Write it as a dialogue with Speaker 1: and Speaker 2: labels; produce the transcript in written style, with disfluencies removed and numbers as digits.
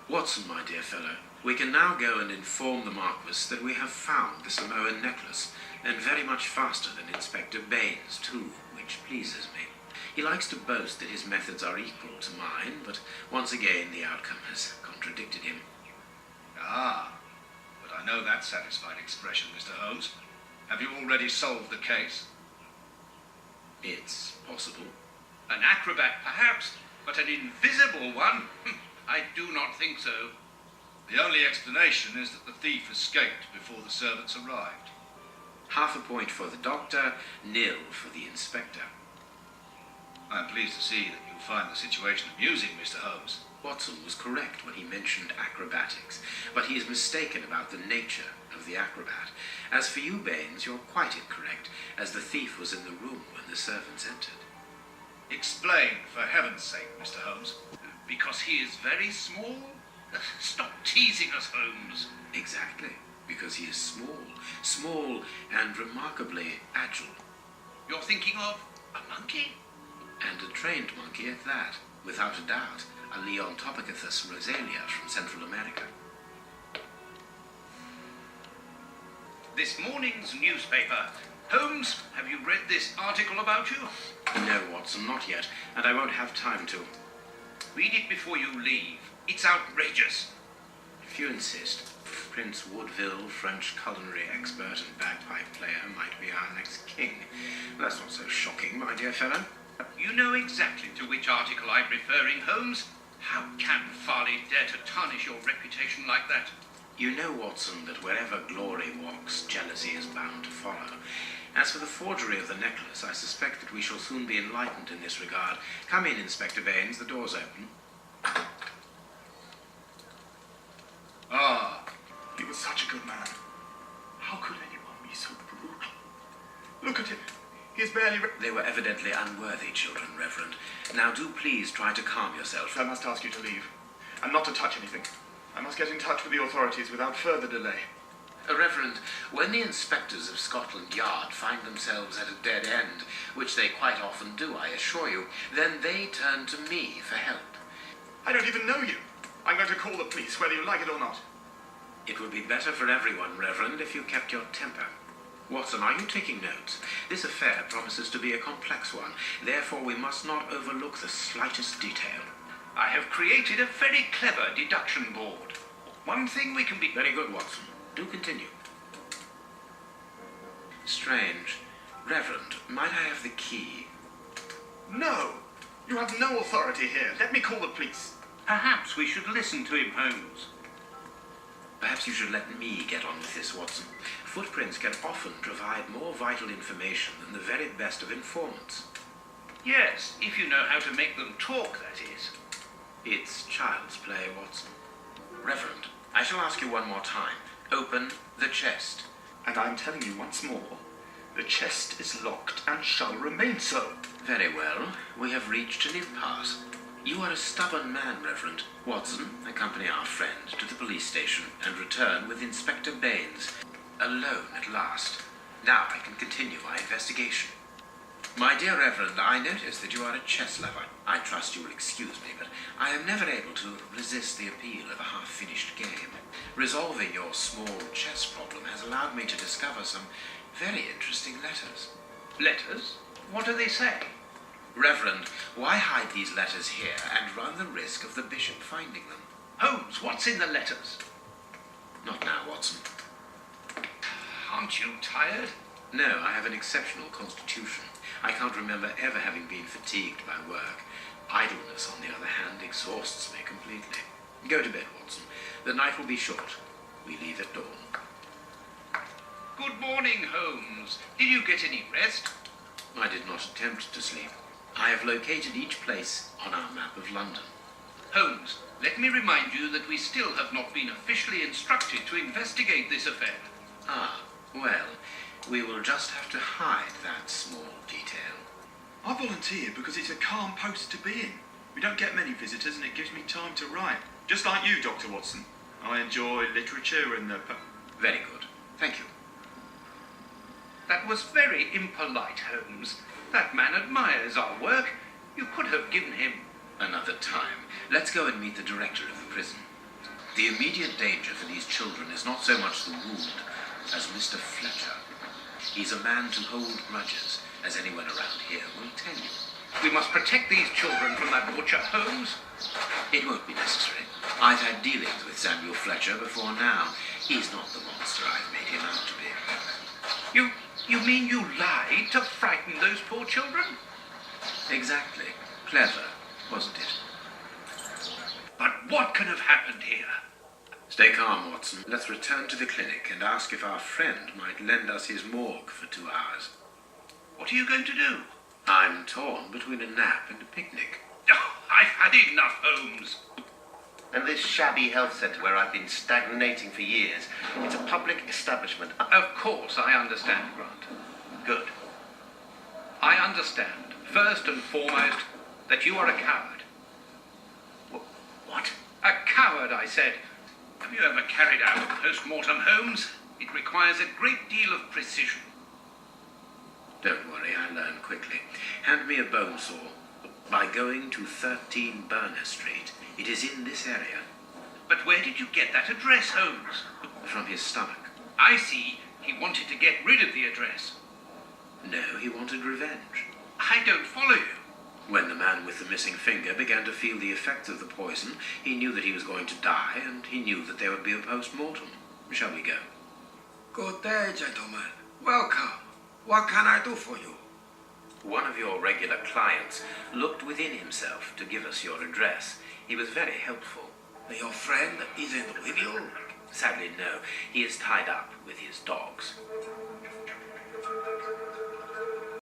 Speaker 1: Watson, my dear fellow, we can now go and inform the Marquis that we have found the Samoan necklace, and very much faster than Inspector Baines, too, which pleases me. He likes to boast that his methods are equal to mine, but once again the outcome has contradicted him.
Speaker 2: Ah, but I know that satisfied expression, Mr. Holmes. Have you already solved the case?
Speaker 1: It's possible.
Speaker 3: An acrobat, perhaps, but an invisible one? I do not think so.
Speaker 2: The only explanation is that the thief escaped before the servants arrived.
Speaker 1: Half a point for the doctor, nil for the inspector.
Speaker 2: I'm pleased to see that you find the situation amusing, Mr. Holmes.
Speaker 1: Watson was correct when he mentioned acrobatics, but he is mistaken about the nature of the acrobat. As for you, Baines, you're quite incorrect, as the thief was in the room when the servants entered.
Speaker 2: Explain, for heaven's sake, Mr. Holmes.
Speaker 3: Because he is very small? Stop teasing us, Holmes.
Speaker 1: Exactly, because he is small and remarkably agile.
Speaker 3: You're thinking of a monkey?
Speaker 1: And a trained monkey at that, without a doubt, a Leontopithecus rosalia from Central America.
Speaker 3: This morning's newspaper. Holmes, have you read this article about you?
Speaker 1: No, Watson, not yet, and I won't have time to.
Speaker 3: Read it before you leave. It's outrageous.
Speaker 1: If you insist, Prince Woodville, French culinary expert and bagpipe player, might be our next king. That's not so shocking, my dear fellow.
Speaker 3: You know exactly to which article I'm referring, Holmes. How can Farley dare to tarnish your reputation like that?
Speaker 1: You know, Watson, that wherever glory walks, jealousy is bound to follow. As for the forgery of the necklace, I suspect that we shall soon be enlightened in this regard. Come in, Inspector Baines. The door's open.
Speaker 2: Ah,
Speaker 4: he was such a good man. How could anyone be so brutal? Look at him. He is barely...
Speaker 1: They were evidently unworthy children, Reverend. Now do please try to calm yourself.
Speaker 4: I must ask you to leave, and not to touch anything. I must get in touch with the authorities without further delay.
Speaker 1: Reverend, when the inspectors of Scotland Yard find themselves at a dead end, which they quite often do, I assure you, then they turn to me for help.
Speaker 4: I don't even know you. I'm going to call the police, whether you like it or not.
Speaker 1: It would be better for everyone, Reverend, if you kept your temper. Watson, are you taking notes? This affair promises to be a complex one. Therefore, we must not overlook the slightest detail.
Speaker 3: I have created a very clever deduction board. One thing we can be...
Speaker 1: Very good, Watson. Do continue. Strange. Reverend, might I have the key?
Speaker 4: No! You have no authority here. Let me call the police.
Speaker 3: Perhaps we should listen to him, Holmes.
Speaker 1: Perhaps you should let me get on with this, Watson. Footprints can often provide more vital information than the very best of informants.
Speaker 3: Yes, if you know how to make them talk, that is.
Speaker 1: It's child's play, Watson. Reverend, I shall ask you one more time. Open the chest.
Speaker 4: And I'm telling you once more, the chest is locked and shall remain so.
Speaker 1: Very well. We have reached an impasse. You are a stubborn man, Reverend. Watson, accompany our friend to the police station and return with Inspector Baines. Alone at last. Now I can continue my investigation. My dear Reverend, I notice that you are a chess lover. I trust you will excuse me, but I am never able to resist the appeal of a half-finished game. Resolving your small chess problem has allowed me to discover some very interesting letters.
Speaker 3: Letters? What do they say?
Speaker 1: Reverend, why hide these letters here and run the risk of the bishop finding them?
Speaker 3: Holmes, what's in the letters?
Speaker 1: Not now, Watson.
Speaker 3: Aren't you tired?
Speaker 1: No, I have an exceptional constitution. I can't remember ever having been fatigued by work. Idleness, on the other hand, exhausts me completely. Go to bed, Watson. The night will be short. We leave at dawn.
Speaker 3: Good morning, Holmes. Did you get any rest?
Speaker 1: I did not attempt to sleep. I have located each place on our map of London.
Speaker 3: Holmes, let me remind you that we still have not been officially instructed to investigate this affair.
Speaker 1: Ah, well, we will just have to hide that small detail.
Speaker 4: I volunteered because it's a calm post to be in. We don't get many visitors and it gives me time to write. Just like you, Dr. Watson. I enjoy literature and the...
Speaker 1: Very good. Thank you.
Speaker 3: That was very impolite, Holmes. That man admires our work. You could have given him...
Speaker 1: Another time. Let's go and meet the director of the prison. The immediate danger for these children is not so much the wound as Mr. Fletcher. He's a man to hold grudges, as anyone around here will tell you.
Speaker 3: We must protect these children from that butcher, Holmes.
Speaker 1: It won't be necessary. I've had dealings with Samuel Fletcher before now. He's not the monster I've made him out to be.
Speaker 3: You mean you lied to frighten those poor children?
Speaker 1: Exactly. Clever, wasn't it?
Speaker 3: But what can have happened here?
Speaker 1: Stay calm, Watson. Let's return to the clinic and ask if our friend might lend us his morgue for 2 hours.
Speaker 3: What are you going to do?
Speaker 1: I'm torn between a nap and a picnic.
Speaker 3: Oh, I've had enough, Holmes.
Speaker 5: And this shabby health centre where I've been stagnating for years, it's a public establishment.
Speaker 3: Of course, I understand, Grant.
Speaker 5: Good.
Speaker 3: I understand, first and foremost, that you are a coward.
Speaker 5: What?
Speaker 3: A coward, I said. Have you ever carried out a post-mortem, Holmes? It requires a great deal of precision.
Speaker 1: Don't worry, I learn quickly. Hand me a bone saw. By going to 13 Burner Street. It is in this area.
Speaker 3: But where did you get that address, Holmes?
Speaker 1: From his stomach.
Speaker 3: I see. He wanted to get rid of the address.
Speaker 1: No, he wanted revenge.
Speaker 3: I don't follow you.
Speaker 1: When the man with the missing finger began to feel the effects of the poison, he knew that he was going to die, and he knew that there would be a post-mortem. Shall we go?
Speaker 6: Good day, gentlemen. Welcome. What can I do for you?
Speaker 1: One of your regular clients looked within himself to give us your address. He was very helpful.
Speaker 6: Your friend isn't with you?
Speaker 1: Sadly, no. He is tied up with his dogs.